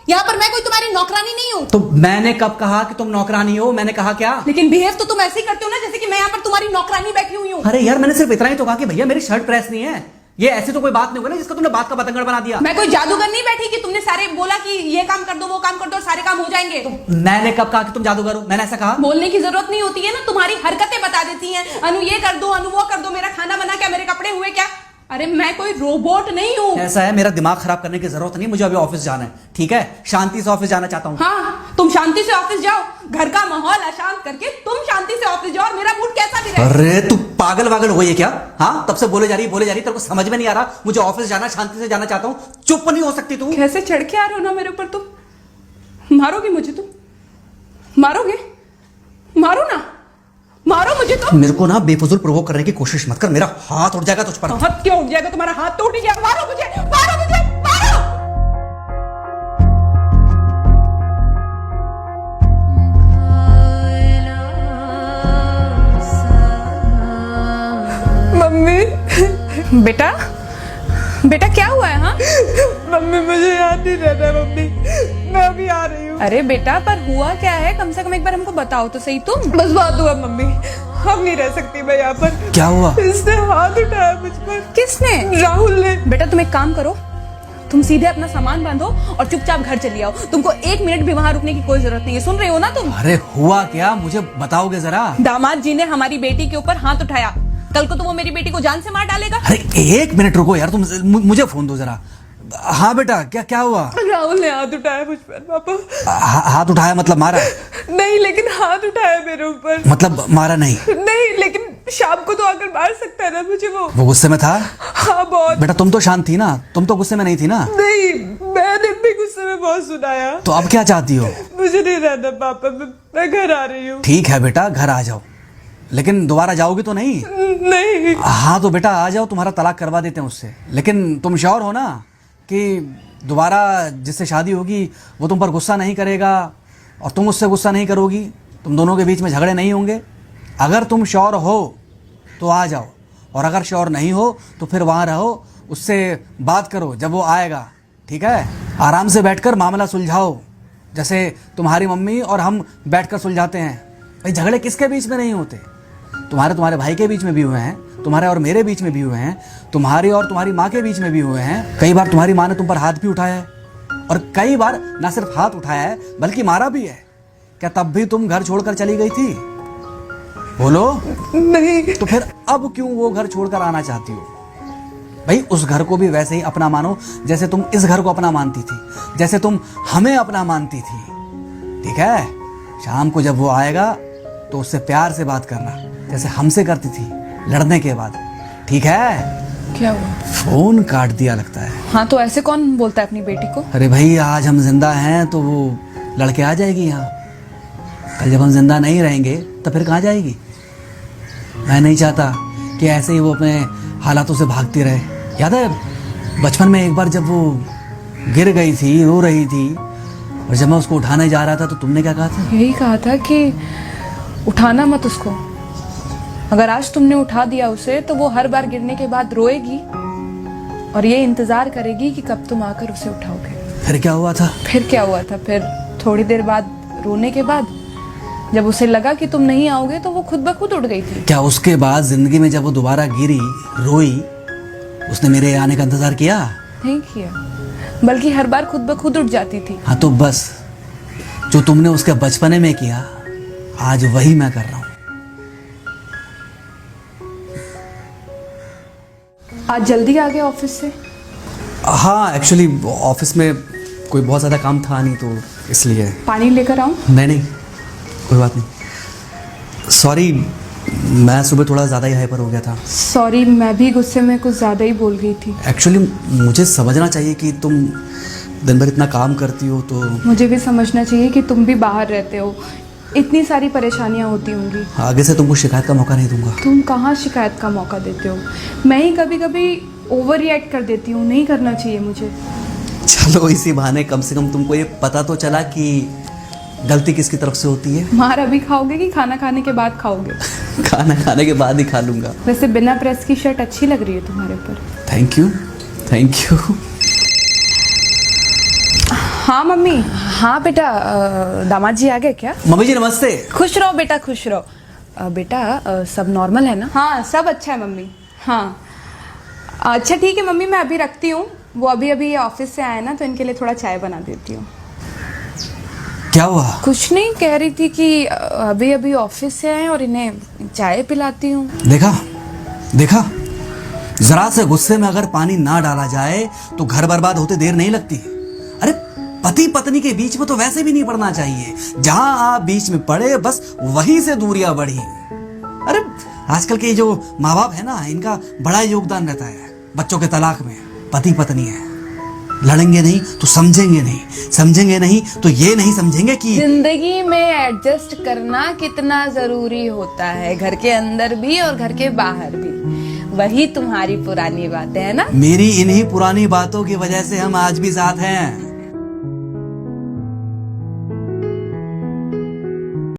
यहाँ पर मैं कोई तुम्हारी नौकरानी नहीं हूँ। तो मैंने कब कहा कि तुम नौकरानी हो? मैंने कहा क्या? लेकिन बिहेव तो तुम ऐसे ही करते हो ना जैसे कि मैं यहाँ पर तुम्हारी नौकरानी बैठी हुई हूँ। अरे यार मैंने सिर्फ इतना ही तो कहा कि भैया मेरी शर्ट प्रेस नहीं है। ये ऐसी तो कोई बात नहीं होगी ना जिसका तुमने बात का बतंगड़ बना दिया। मैं कोई जादूगर नहीं बैठी कि तुमने सारे बोला कि ये काम कर दो वो काम कर दो और सारे काम हो जाएंगे। मैंने कब कहा कि तुम जादूगर हो? मैंने ऐसा कहा? बोलने की जरूरत नहीं होती है ना, तुम्हारी हरकतें बता देती हैं। अनु ये कर दो, अनु वो कर दो, मेरा खाना बना क्या, मेरे कपड़े हुए क्या। अरे मैं कोई रोबोट नहीं हूँ। ऐसा है, मेरा दिमाग खराब करने की जरूरत नहीं, मुझे अभी ऑफिस जाना है। ठीक है, शांति से ऑफिस जाना चाहता हूँ। हाँ तुम शांति से ऑफिस जाओ, घर का माहौल अशांत करके तुम शांति से ऑफिस जाओ और मेरा मूड कैसा भी रहे। अरे तू पागल वागल हो गई है क्या? हाँ तब से बोले जा रही तेरे को समझ में नहीं आ रहा? मुझे ऑफिस जाना, शांति से जाना चाहता हूँ। चुप नहीं हो सकती तू? कैसे चढ़ के आ रहे हो ना मेरे ऊपर तुम। मारोगे मुझे तुम? मारोगे? मारो ना, मारो मुझे तुम। मेरे को ना बेफजूल प्रोवोक करने की कोशिश मत कर, मेरा हाथ उठ जाएगा तुझ पर। हाथ क्यों उठ जाएगा? तुम्हारा हाथ तो उठ ही गया। मारो मुझे, मारो मुझे, मारो। मम्मी। बेटा बेटा क्या हुआ है? हाँ मम्मी मुझे याद नहीं रहता मम्मी, मैं अभी आ रही हूँ। अरे बेटा पर हुआ क्या है? कम से कम एक बार हमको बताओ तो सही तुम। बस बात हुआ मम्मी, हम नहीं रह सकती मैं यहाँ पर। क्या हुआ? इसने हाथ उठाया मुझ पर। किसने? राहुल ने। बेटा तुम एक काम करो, तुम सीधे अपना सामान बांधो और चुपचाप घर चली आओ। तुमको एक मिनट भी वहाँ रुकने की कोई जरूरत नहीं है। सुन रहे हो ना तुम? अरे हुआ क्या, मुझे बताओगे जरा? दामाद जी ने हमारी बेटी के ऊपर हाथ उठाया। कल को तो वो मेरी बेटी को जान से मार डालेगा। अरे एक मिनट रुको यार, तुम मुझे फोन दो जरा। हाँ बेटा, क्या हुआ? राहुल ने हाथ उठाया मुझ पर पापा। हाथ उठाया मतलब मारा? नहीं लेकिन हाथ उठाया मेरे ऊपर। मतलब मारा नहीं? नहीं लेकिन शाम को तो आकर मार सकता है ना मुझे वो गुस्से में था? हाँ बहुत। बेटा तुम तो शांत थी ना, तुम तो गुस्से में नहीं थी ना? नहीं मैंने भी गुस्से में बहुत सुनाया। तो अब क्या चाहती हो? मुझे नहीं रहना पापा, मैं घर आ रही हूँ। ठीक है बेटा, घर आ जाओ, लेकिन दोबारा जाओगी तो नहीं? नहीं। हाँ तो बेटा आ जाओ, तुम्हारा तलाक करवा देते हैं उससे। लेकिन तुम श्योर हो ना कि दोबारा जिससे शादी होगी वो तुम पर गुस्सा नहीं करेगा और तुम उससे गुस्सा नहीं करोगी, तुम दोनों के बीच में झगड़े नहीं होंगे? अगर तुम श्योर हो तो आ जाओ, और अगर श्योर नहीं हो तो फिर वहाँ रहो, उससे बात करो जब वो आएगा। ठीक है, आराम से बैठकर मामला सुलझाओ, जैसे तुम्हारी मम्मी और हम बैठकर सुलझाते हैं। भाई झगड़े किसके बीच में नहीं होते? तुम्हारे भाई के बीच में भी हुए हैं, तुम्हारे और मेरे बीच में भी हुए हैं, तुम्हारी और तुम्हारी माँ के बीच में भी हुए हैं। कई बार तुम्हारी माँ ने तुम पर हाथ भी उठाया है, और कई बार ना सिर्फ हाथ उठाया है बल्कि मारा भी है। क्या तब भी तुम घर छोड़कर चली गई थी? बोलो। नहीं। तो फिर अब क्यों वो घर छोड़कर आना चाहती हो? भाई उस घर को भी वैसे ही अपना मानो जैसे तुम इस घर को अपना मानती थी, जैसे तुम हमें अपना मानती थी। ठीक है, शाम को जब वो आएगा तो उससे प्यार से बात करना, जैसे हमसे करती थी लड़ने के बाद। ठीक है? क्या हुआ? फोन काट दिया लगता है। हाँ तो ऐसे कौन बोलता है अपनी बेटी को? अरे भाई आज हम जिंदा हैं तो वो लड़के आ जाएगी यहाँ, कल जब हम जिंदा नहीं रहेंगे तो फिर कहाँ जाएगी? मैं नहीं चाहता कि ऐसे ही वो अपने हालातों से भागती रहे। याद है बचपन में एक बार जब वो गिर गई थी, रो रही थी, और जब मैं उसको उठाने जा रहा था तो तुमने क्या कहा था? यही कहा था कि उठाना मत उसको। अगर आज तुमने उठा दिया उसे तो वो हर बार गिरने के बाद रोएगी और ये इंतजार करेगी कि कब तुम आकर उसे उठाओगे। फिर क्या हुआ था? फिर क्या हुआ था? फिर थोड़ी देर बाद रोने के बाद जब उसे लगा कि तुम नहीं आओगे तो वो खुद ब खुद उठ गई थी। क्या उसके बाद जिंदगी में जब वो दोबारा गिरी, रोई, उसने मेरे आने का इंतजार किया? नहीं किया, बल्कि हर बार खुद ब खुद उठ जाती थी। हाँ तो बस जो तुमने उसके बचपने में किया आज वही मैं कर रहा हूँ। आज जल्दी आ गए ऑफिस से? हाँ एक्चुअली ऑफिस में कोई बहुत ज़्यादा काम था नहीं तो इसलिए। पानी लेकर आऊं? नहीं कोई बात नहीं, सॉरी मैं सुबह थोड़ा ज़्यादा ही हाइपर हो गया था। सॉरी, मैं भी गुस्से में कुछ ज़्यादा ही बोल गई थी। एक्चुअली मुझे समझना चाहिए कि तुम दिन भर इतना काम करती हो तो। मुझे भी समझना चाहिए कि तुम भी बाहर रहते हो, इतनी सारी परेशानियां होती होंगी। आगे से तुमको शिकायत का मौका नहीं दूंगा। तुम कहाँ शिकायत का मौका देते हो? मैं ही कभी कभी ओवर रिएक्ट कर देती हूँ, नहीं करना चाहिए मुझे। चलो इसी बहाने कम से कम तुमको ये पता तो चला कि गलती किसकी तरफ से होती है। मार अभी खाओगे कि खाना खाने के बाद खाओगे? खाना खाने के बाद ही खा लूंगा। वैसे बिना प्रेस की शर्ट अच्छी लग रही है तुम्हारे ऊपर। Thank you. हाँ मम्मी। हाँ बेटा, दामाद जी आ गए क्या? मम्मी जी नमस्ते। खुश रहो बेटा, खुश रहो। बेटा सब नॉर्मल है ना? हाँ सब अच्छा है मम्मी। हाँ अच्छा ठीक है मम्मी, मैं अभी रखती हूँ। वो अभी अभी ऑफिस से आए ना, तो इनके लिए थोड़ा चाय बना देती हूँ। क्या हुआ? कुछ नहीं, कह रही थी कि अभी अभी ऑफिस से आए और इन्हें चाय पिलाती हूँ। देखा देखा, जरा से गुस्से में अगर पानी ना डाला जाए तो घर बर्बाद होते देर नहीं लगती। अरे पति पत्नी के बीच में तो वैसे भी नहीं पड़ना चाहिए। जहां आप बीच में पड़े बस वहीं से दूरियां बढ़ी। अरे आजकल के जो माँ बाप है ना, इनका बड़ा योगदान रहता है बच्चों के तलाक में। पति पत्नी है, लड़ेंगे नहीं तो समझेंगे नहीं, समझेंगे नहीं तो ये नहीं समझेंगे कि जिंदगी में एडजस्ट करना कितना जरूरी होता है, घर के अंदर भी और घर के बाहर भी। वही तुम्हारी पुरानी बातें है ना। मेरी इन्हीं पुरानी बातों की वजह से हम आज भी साथ हैं।